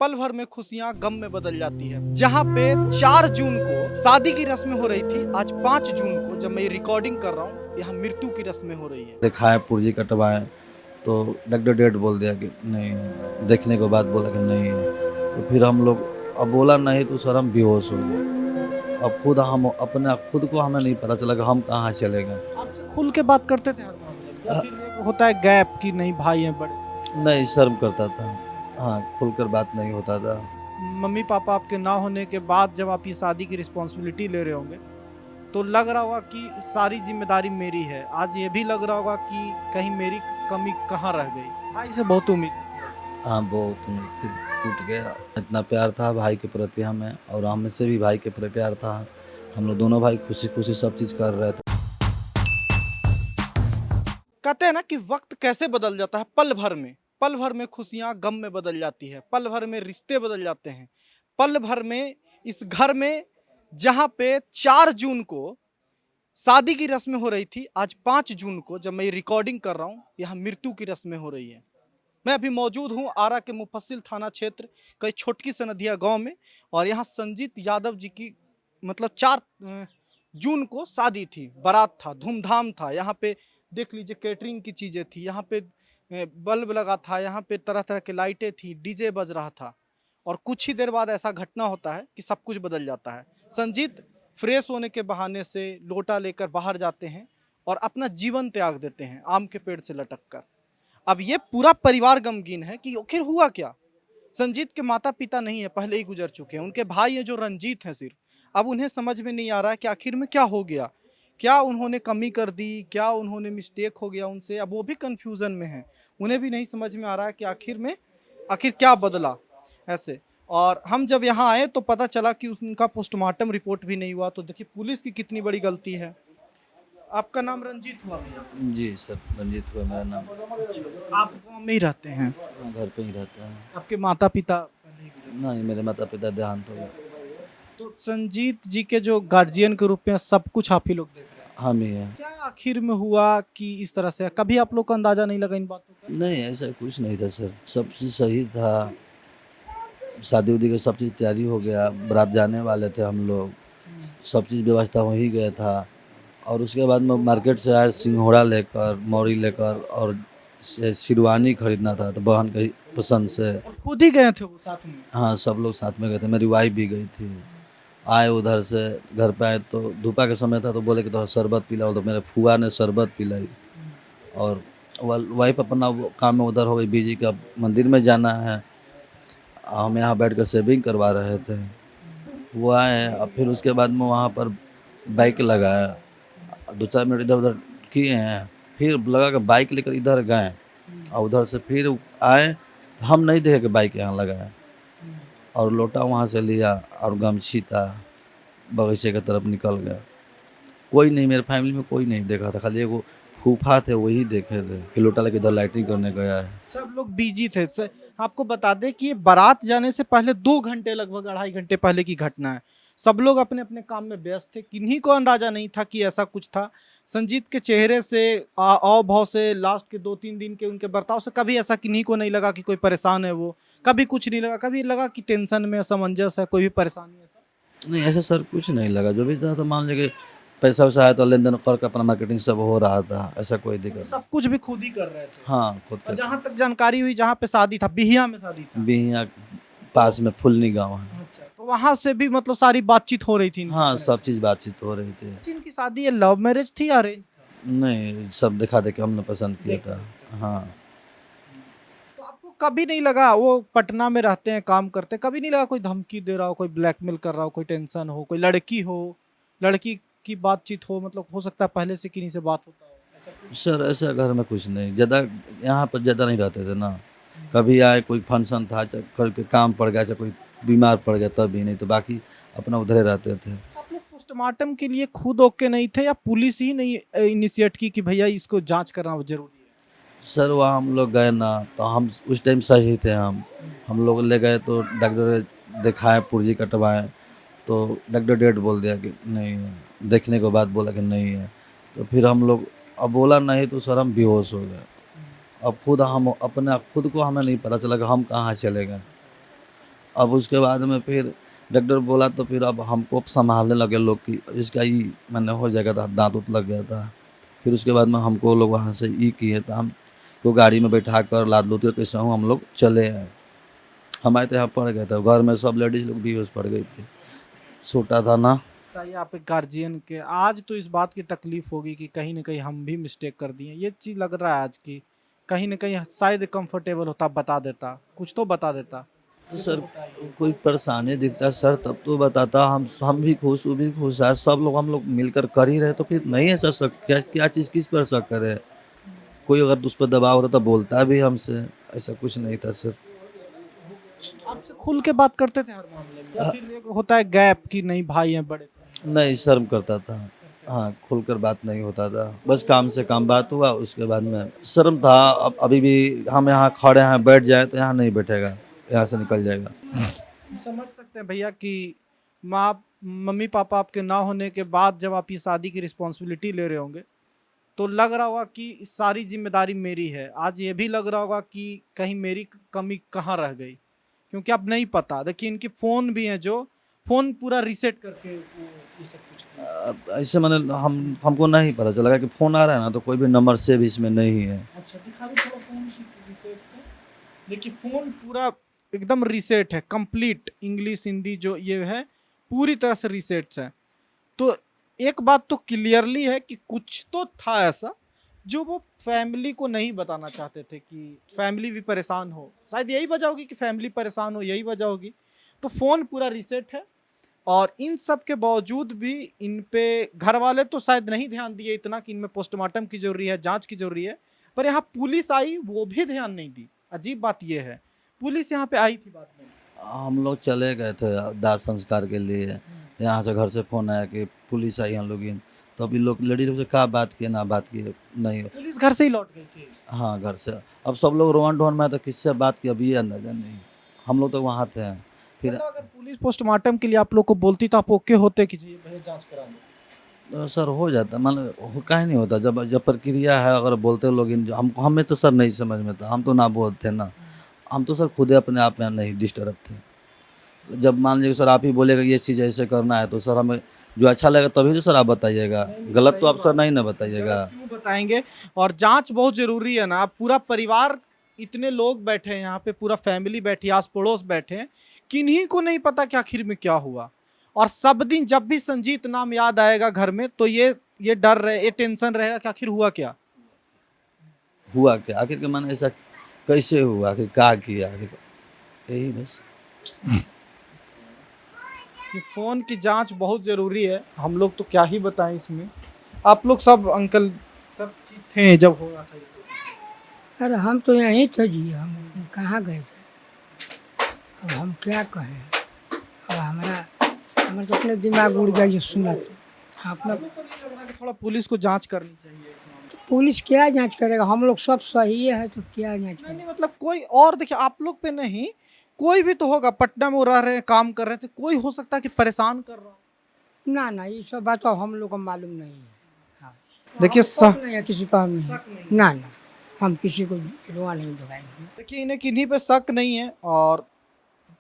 पल भर में खुशियां गम में बदल जाती है। जहां पे 4 जून को शादी की रस्में हो रही थी, आज 5 जून को जब मैं ये रिकॉर्डिंग कर रहा हूँ, यहाँ मृत्यु की रस्में हो रही है। दिखाए पुर्जी कटवाएँ, तो डॉक्टर डेट बोल दिया कि नहीं है, देखने के बाद बोला कि नहीं है। तो फिर हम लोग अब बोला नहीं तो सर हम बेहोश हो गए। अब खुद हम अपने खुद को हमें नहीं पता चला कि हम कहाँ चले गए। आपसे खुल के बात करते थे हर मामले में, या फिर एक होता है गैप कि नहीं भाई हैं बड़े। नहीं शर्म करता था। हाँ, खुलकर बात नहीं होता था। मम्मी पापा आपके ना होने के बाद जब आप ये शादी की रिस्पॉन्सिबिलिटी ले रहे होंगे, तो लग रहा होगा कि सारी जिम्मेदारी मेरी है। आज ये भी लग रहा होगा कि कहीं मेरी कमी कहाँ रह गई। भाई से बहुत उम्मीद है। हाँ, बहुत उम्मीद थी, टूट गया। इतना प्यार था भाई के प्रति हमें और हमसे भी भाई के प्रति प्यार था। हम लोग दोनों भाई खुशी-खुशी सब चीज़ कर रहे थे। कहते हैं ना कि वक्त कैसे बदल जाता है पल भर में खुशियां गम में बदल जाती है, पल भर में रिश्ते बदल जाते हैं, पल भर में इस घर में जहां पे 4 जून को शादी की रस्में हो रही थी, आज 5 जून को जब मैं ये रिकॉर्डिंग कर रहा हूं, यहाँ मृत्यु की रस्में हो रही है। मैं अभी मौजूद हूं आरा के मुफस्सिल थाना क्षेत्र कई छोटकी सनदिया गांव में, और यहाँ संजीत यादव जी की मतलब 4 जून को शादी थी, बारात था, धूमधाम था। यहाँ पे देख लीजिए कैटरिंग की चीजें थी, यहाँ पे बल्ब लगा था, यहाँ पे तरह तरह की लाइटें थी, डीजे बज रहा था। और कुछ ही देर बाद ऐसा घटना होता है कि सब कुछ बदल जाता है। संजीत फ्रेश होने के बहाने से लोटा लेकर बाहर जाते हैं और अपना जीवन त्याग देते हैं आम के पेड़ से लटक कर। अब ये पूरा परिवार गमगीन है कि आखिर हुआ क्या। संजीत के माता पिता नहीं है, पहले ही गुजर चुके हैं। उनके भाई हैं जो रंजीत हैं सिर्फ। अब उन्हें समझ में नहीं आ रहा है कि आखिर में क्या हो गया, क्या उन्होंने कमी कर दी, क्या उन्होंने मिस्टेक हो गया उनसे। अब वो भी कंफ्यूजन में है, उन्हें भी नहीं समझ में आ रहा है कि आखिर क्या बदला ऐसे। और हम जब यहाँ आए तो पता चला कि उनका पोस्टमार्टम रिपोर्ट भी नहीं हुआ। तो देखिए पुलिस की कितनी बड़ी गलती है। आपका नाम रंजीत हुआ भैया? जी सर, रंजीत हुआ मेरा नाम। आप गाँव में ही रहते हैं? हाँ, घर पे ही रहते हैं। आपके माता पिता पहले ही गुजर नहीं, मेरे माता-पिता देहांत हो गए। गए। तो संजीत जी के जो गार्जियन के रूप में सब कुछ आप ही लोग देख रहे हैं। हम ही हैं। क्या आखिर में हुआ कि इस तरह से, कभी आप लोग को अंदाजा नहीं लगा इन बातों का? नहीं, ऐसा कुछ नहीं था सर, सब चीज़ सही था। शादी-वादी की सब चीज़ तैयारी हो गया, बारात जाने वाले थे हम लोग, सब चीज़ व्यवस्था हो ही गया था। और उसके बाद मैं मार्केट से आया सिंघोड़ा लेकर, मौरी लेकर और शेरवानी खरीदना था तो बहन की पसंद से। और खुद ही गए थे वो साथ में? हाँ, सब लोग साथ में गए थे, मेरी वाइफ़ भी गई थी। आए उधर से, घर पे आए तो धूपा का समय था तो बोले कि थोड़ा शरबत पिलाओ, तो मेरे फूआ ने शरबत पिलाई। और वाइफ़ अपना वो काम में उधर हो गई बिजी कि अब मंदिर में जाना है। हम यहाँ बैठकर शेविंग करवा रहे थे। वो आए और फिर उसके बाद में वहाँ पर बाइक लगाया, 2-4 मिनट इधर-उधर किए हैं, फिर लगा कि बाइक लेकर इधर गए और उधर से फिर आए, तो हम नहीं देखे कि बाइक यहाँ लगा है। और लोटा वहाँ से लिया और गमछी था, बगीचे की तरफ निकल गए। कोई नहीं, मेरे फैमिली में कोई नहीं देखा था, खाली एगो फूफा थे वही देखे थे कि लोटा लेके इधर लाइटिंग करने गया है। सब लोग बिजी थे। आपको बता दें कि ये बारात जाने से पहले 2 घंटे, लगभग 2.5 घंटे पहले की घटना है। सब लोग अपने अपने काम में व्यस्त थे, किन्हीं को अंदाजा नहीं था कि ऐसा कुछ था। संजीत के चेहरे से, हाव भाव से, लास्ट के 2-3 दिन के उनके बर्ताव से कभी ऐसा किन्हीं को नहीं लगा कि कोई परेशान है वो। कभी कुछ नहीं लगा, कभी लगा कि टेंशन में, असमंजस है, कोई भी परेशानी ऐसा। नहीं, ऐसा सर कुछ नहीं लगा, जो भी था तो मान लीजिए कि पैसा-वैसा आया तो लेन-देन करके अपना मार्केटिंग सब हो रहा था, ऐसा कोई दिक्कत नहीं। सब कुछ भी खुद ही कर रहे थे। हाँ, खुद और का जहाँ तक जानकारी हुई, जहाँ पे शादी था, बिहिया में शादी था। बिहियाँ पास में फुलनी गाँव है। अच्छा, तो वहाँ से भी मतलब सारी बातचीत हो रही थी इनकी हाँ, तरफ सब से। चीज़ बातचीत हो रही थी। अच्छा, इनकी शादी ये लव मैरिज थी या अरेंज था? नहीं, सब देखा-देखी हमने पसंद किया देखा था। देखी था। हाँ, तो आपको कभी नहीं लगा, वो पटना में रहते हैं, काम करते हैं, कभी नहीं लगा कोई धमकी दे रहा हो, कोई ब्लैकमेल कर रहा हो, कोई टेंशन हो, कोई लड़की हो, लड़की की बातचीत हो, मतलब हो सकता है पहले से किन्हीं से बात होता हो, ऐसा कुछ? सर ऐसा घर में कुछ नहीं, ज़्यादा यहाँ पर ज़्यादा नहीं रहते थे ना। कभी आए कोई फंक्शन था, चाहे घर के काम पड़ गया, चाहे कोई बीमार पड़ गया तब भी नहीं, तो बाकी अपना उधरे रहते थे। आप लोग पोस्टमार्टम के लिए खुद ओके नहीं थे, या पुलिस ही नहीं इनिशिएट की कि भैया इसको जांच करना जरूरी सर वहाँ हम लोग गए ना, तो हम उस टाइम सही थे हम। है? हम लोग ले गए तो डॉक्टर दिखाए, पुर्जी कटवाएँ, तो डॉक्टर डेट बोल दिया कि नहीं है, देखने के बाद बोला कि नहीं है। तो फिर हम लोग अब बोला नहीं तो सर हम बेहोश हो गए। अब खुद को हमें नहीं पता चला कि हम कहाँ चले गए। अब उसके बाद में फिर डॉक्टर बोला तो फिर अब हमको संभालने लगे लोग कि इसका ही मैंने हो जाएगा था, दांत उत लग गया था। फिर उसके बाद में हमको लोग वहाँ से ई किए तो हम को गाड़ी में बैठा कर लाद लूद कर कैसे हूँ हम लोग चले आए। हमारे तो यहाँ पड़ गए थे, घर में सब लेडीज लोग बेहोश पड़ गई थी, छोटा था ना। बताइए आप एक गार्जियन के आज तो इस बात की तकलीफ होगी कि कहीं ना कहीं हम भी मिस्टेक कर दिए, ये चीज लग रहा है आज की कहीं ना कहीं शायद कंफर्टेबल होता बता देता, कुछ तो बता देता। तो सर कोई परेशानी दिखता सर तब तो बताता, हम भी खुश, वो भी खुश है, सब लोग हम लोग मिलकर कर ही रहे तो फिर नहीं ऐसा शक, क्या क्या चीज़ किस पर शक करे। कोई अगर उस पर दबाव होता तो बोलता भी हमसे, ऐसा कुछ नहीं था सर। आपसे खुल के बात करते थे हर मामले में या फिर एक होता है गैप कि नहीं भाई हैं बड़े? नहीं शर्म करता था, हाँ खुलकर बात नहीं होता था, बस काम से काम बात हुआ उसके बाद में शर्म था। अब अभी भी हम यहाँ खड़े हैं बैठ जाए तो यहाँ नहीं बैठेगा, यहाँ से निकल जाएगा। हम समझ सकते हैं भैया कि माँ मम्मी पापा आपके ना होने के बाद जब आप ये शादी की रिस्पॉन्सिबिलिटी ले रहे होंगे तो लग रहा होगा कि इस सारी जिम्मेदारी मेरी है। आज ये भी लग रहा होगा कि कहीं मेरी कमी कहाँ रह गई, क्योंकि अब नहीं पता। देखिए इनके फ़ोन भी हैं जो फ़ोन पूरा रीसेट करके वो ये सब कुछ किया। अब ऐसे मैंने हमको नहीं पता चला कि फ़ोन आ रहा है ना तो कोई भी नंबर सेव इसमें नहीं है। अच्छा दिखा दो थोड़ा फ़ोन रीसेट से। देखिए फ़ोन पूरा एकदम रीसेट है, कंप्लीट इंग्लिश हिंदी जो ये है पूरी तरह से रीसेट्स है। तो एक बात तो क्लियरली है कि कुछ तो था ऐसा जो वो फैमिली को नहीं बताना चाहते थे कि फैमिली भी परेशान हो। शायद यही वजह होगी कि फैमिली परेशान हो, यही वजह होगी। तो फ़ोन पूरा रीसेट है और इन सब के बावजूद भी इन पे घर वाले तो शायद नहीं ध्यान दिए इतना कि इनमें पोस्टमार्टम की जरूरी है, जांच की जरूरी है। पर यहाँ पुलिस आई वो भी ध्यान नहीं दी। अजीब बात ये है, पुलिस यहाँ पे आई थी बाद में। हम लोग चले गए थे दाह संस्कार के लिए, यहाँ से घर से फ़ोन आया कि पुलिस आई हम लोग इन, तो अभी लोग लेडीज लोग से कहा बात किए ना बात किए नहीं। पुलिस घर से ही लौट गई थी। हाँ घर से, अब सब लोग रोवन ढोन में है तो किससे बात की अभी ये अंदाजा नहीं, हम लोग तो वहाँ थे। फिर मतलब अगर पुलिस पोस्टमार्टम के लिए आप लोग को बोलती तो आप ओके होते कि जी भैया जांच करा लो? सर हो जाता, मान काहे नहीं होता, जब जब प्रक्रिया है अगर बोलते लोग इन हम हमें तो सर नहीं समझ में था, हम तो ना बोलते ना, हम तो सर खुद अपने आप में नहीं डिस्टर्ब थे। जब मान लीजिए सर आप ही बोलेगा ये चीज़ ऐसे करना है तो सर हमें जो अच्छा लगेगा तभी तो सर आप बताइएगा, गलत तो आप सर नहीं ना बताइएगा। क्यों बताएंगे? और जांच बहुत जरूरी है ना। आप पूरा परिवार, इतने लोग बैठे हैं यहाँ पे, पूरा फैमिली बैठी, आस पड़ोस बैठे हैं, किन्हीं को नहीं पता कि आखिर में क्या हुआ। और सब दिन जब भी संजीत नाम याद आएगा घर में तो ये डर रहे, ये टेंशन रहेगा कि आखिर हुआ क्या। हुआ क्या आखिर के मन ऐसा कैसे हुआ, आखिर क्या किया, आखिर यही बस। कि फोन की जांच बहुत जरूरी है। हम लोग तो क्या ही बताएं इसमें, आप लोग सब अंकल सब चीज थे जब हो रहा था ये सब। अरे हम तो यहीं थे जी, हम कहाँ गए थे। अब हम क्या कहें, अब हमारा तो अपने दिमाग उड़ गया ये सुना तो। अपना आप लोग को नहीं लग रहा कि थोड़ा पुलिस को जांच करनी चाहिए इस मामले में? पुलिस क्या जांच करेगा, हम लोग सब सही है तो क्या जांच नहीं करेगा। नहीं, मतलब कोई और, देखिए आप लोग पे नहीं, कोई भी तो होगा, पटना में वो रह रहे हैं, काम कर रहे थे, कोई हो सकता है कि परेशान कर रहा हो। ना ना ये सब बात तो हम लोग को मालूम नहीं है। हाँ देखिए हम शक नहीं है किसी का, हम शक नहीं। ना ना हम किसी को रुआ नहीं दुखाएंगे। देखिए इन्हें किन्हीं पे शक नहीं है और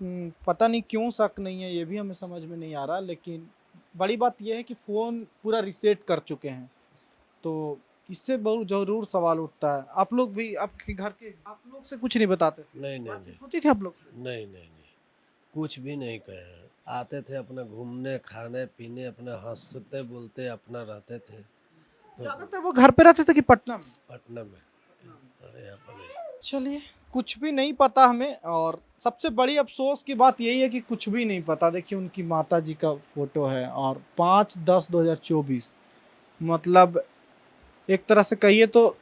पता नहीं क्यों शक नहीं है, ये भी हमें समझ में नहीं आ रहा। लेकिन बड़ी बात यह है कि फ़ोन पूरा रीसेट कर चुके हैं, तो इससे बहुत ज़रूर सवाल उठता है। आप लोग भी आपके घर के आप लोग से कुछ नहीं बताते थे? नहीं नहीं बातचीत नहीं होती थी आप लोग से? नहीं नहीं नहीं, कुछ भी नहीं कहे हैं। आते थे अपना घूमने खाने पीने, अपने हंसते बोलते अपना रहते थे। तो ज़्यादातर वो घर पे रहते थे कि पटना में? पटना में यहाँ पर नहीं। चलिए कुछ भी नहीं पता हमें, और सबसे बड़ी अफसोस की बात यही है कि कुछ भी नहीं पता। देखिए उनकी माता जी का फोटो है और 5/10/2024, मतलब एक तरह से कहिए तो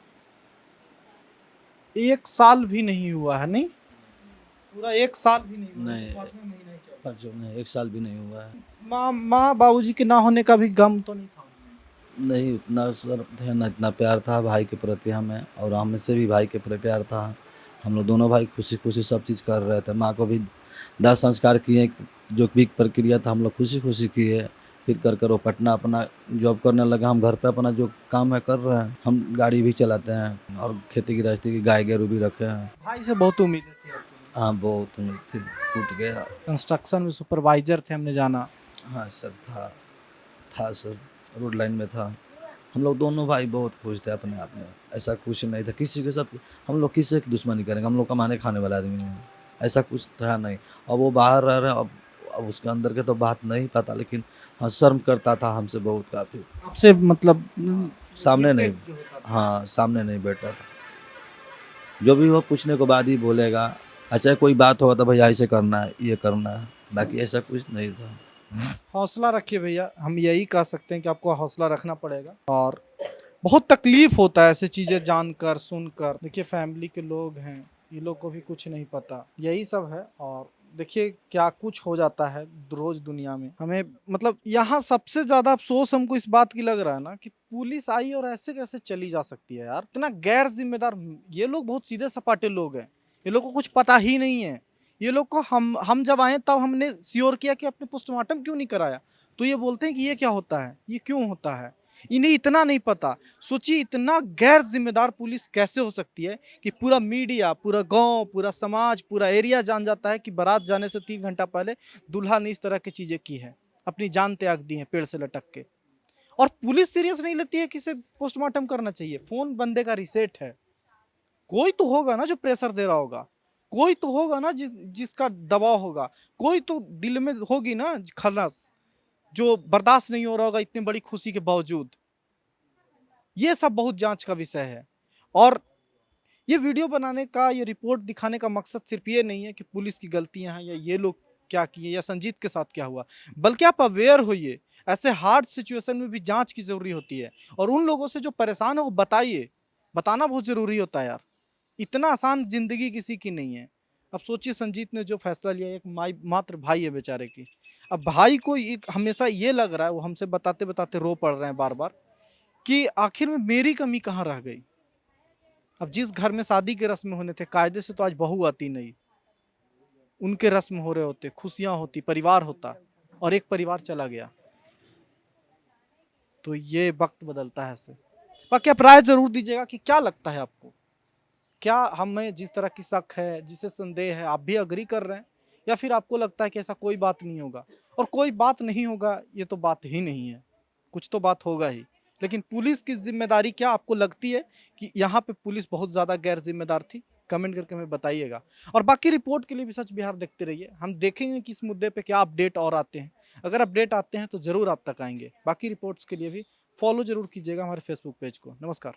1 साल भी नहीं हुआ है। नहीं पूरा 1 साल भी नहीं हुआ है, नहीं। 5वां महीना ही चल रहा है। बच्चों में 1 साल भी नहीं हुआ है। माँ बाबूजी के ना होने का भी गम तो नहीं था? नहीं उतना सर थे ना, इतना प्यार था भाई के प्रति हमें, और हमसे भी भाई के प्रति प्यार था। हम लोग दोनों भाई खुशी खुशी सब चीज़ कर रहे थे। माँ को भी दाह संस्कार किए, जो भी प्रक्रिया था हम लोग खुशी खुशी किए। फिर कर वो पटना अपना जॉब करने लगे, हम घर पे अपना जो काम है कर रहे हैं। हम गाड़ी भी चलाते हैं और खेती गृहस्थी की गाय गेरू भी रखे हैं। भाई से बहुत उम्मीदें थी आपकी। हाँ बहुत उम्मीद थी, टूट गया। कंस्ट्रक्शन में सुपरवाइजर थे, हमने जाना। हाँ सर था सर, रोड लाइन में था। हम लोग दोनों भाई बहुत खुश थे अपने आप में, ऐसा कुछ नहीं था किसी के साथ। हम लोग किसी की दुश्मनी करेंगे, हम लोग कमाने खाने वाले आदमी हैं, ऐसा कुछ था नहीं। अब वो बाहर रह रहे हैं, अब उसके अंदर के तो बात नहीं पता, लेकिन हाँ शर्म करता था हमसे बहुत काफ़ी। आपसे मतलब सामने नहीं, irritate जो होता था। हाँ सामने नहीं बैठा था। जो भी हो पूछने के बाद ही बोलेगा। अच्छा कोई बात होगा तो भैया ऐसे करना है, ये करना है, बाकी ऐसा कुछ नहीं था। हौसला रखिए भैया, हम यही कह सकते हैं कि आपको हौसला रखना पड़ेगा। और बहुत तकलीफ होता है ऐसी चीज़ें जानकर सुनकर। देखिए फैमिली के लोग हैं, ये लोग को भी कुछ नहीं पता, यही सब है। और देखिए क्या कुछ हो जाता है रोज दुनिया में। हमें मतलब यहाँ सबसे ज्यादा अफसोस हमको इस बात की लग रहा है ना कि पुलिस आई और ऐसे कैसे चली जा सकती है यार। इतना गैर जिम्मेदार। ये लोग बहुत सीधे सपाटे लोग हैं, ये लोग को कुछ पता ही नहीं है। ये लोग को हम जब आए तब हमने श्योर किया कि आपने पोस्टमार्टम क्यों नहीं कराया, तो ये बोलते हैं कि ये क्या होता है, ये क्यों होता है। इन्हें इतना नहीं पता। सोचिए इतना गैर जिम्मेदार पुलिस कैसे हो सकती है कि पूरा मीडिया, पूरा गांव, पूरा समाज, पूरा एरिया जान जाता है कि बारात जाने से 3 घंटा पहले दूल्हा ने इस तरह की चीजें की है, अपनी जान त्याग दी है पेड़ से लटक के। और पुलिस सीरियस नहीं लेती है कि इसे पोस्टमार्टम करना चाहिए। फोन बंदे का रिसेट है, कोई तो होगा ना जो प्रेशर दे रहा होगा, कोई तो होगा ना जिसका दबाव होगा, कोई तो दिल में होगी ना खलस जो बर्दाश्त नहीं हो रहा होगा इतनी बड़ी खुशी के बावजूद। ये सब बहुत जांच का विषय है। और ये वीडियो बनाने का, ये रिपोर्ट दिखाने का मकसद सिर्फ ये नहीं है कि पुलिस की गलतियां हैं या ये लोग क्या किए या संजीत के साथ क्या हुआ, बल्कि आप अवेयर होइए। ऐसे हार्ड सिचुएशन में भी जांच की जरूरी होती है। और उन लोगों से जो परेशान है वो बताइए, बताना बहुत जरूरी होता है यार। इतना आसान जिंदगी किसी की नहीं है। अब सोचिए संजीत ने जो फैसला लिया, एक मात्र भाई है बेचारे की। अब भाई को एक हमेशा ये लग रहा है, वो हमसे बताते बताते रो पड़ रहे हैं बार बार, कि आखिर में मेरी कमी कहाँ रह गई। अब जिस घर में शादी के रस्म होने थे कायदे से, तो आज बहू आती नहीं, उनके रस्म हो रहे होते, खुशियां होती, परिवार होता, और एक परिवार चला गया। तो ये वक्त बदलता है ऐसे। बाकी आप राय जरूर दीजिएगा कि क्या लगता है आपको, क्या हमें जिस तरह की शक है, जिसे संदेह है, आप भी अग्री कर रहे हैं, या फिर आपको लगता है कि ऐसा कोई बात नहीं होगा। और कोई बात नहीं होगा ये तो बात ही नहीं है, कुछ तो बात होगा ही। लेकिन पुलिस की जिम्मेदारी, क्या आपको लगती है कि यहाँ पे पुलिस बहुत ज़्यादा गैर जिम्मेदार थी? कमेंट करके हमें बताइएगा। और बाकी रिपोर्ट के लिए भी सच बिहार देखते रहिए, हम देखेंगे कि इस मुद्दे पे क्या अपडेट और आते हैं। अगर अपडेट आते हैं तो ज़रूर आप तक आएंगे। बाकी रिपोर्ट्स के लिए भी फॉलो जरूर कीजिएगा हमारे फेसबुक पेज को। नमस्कार।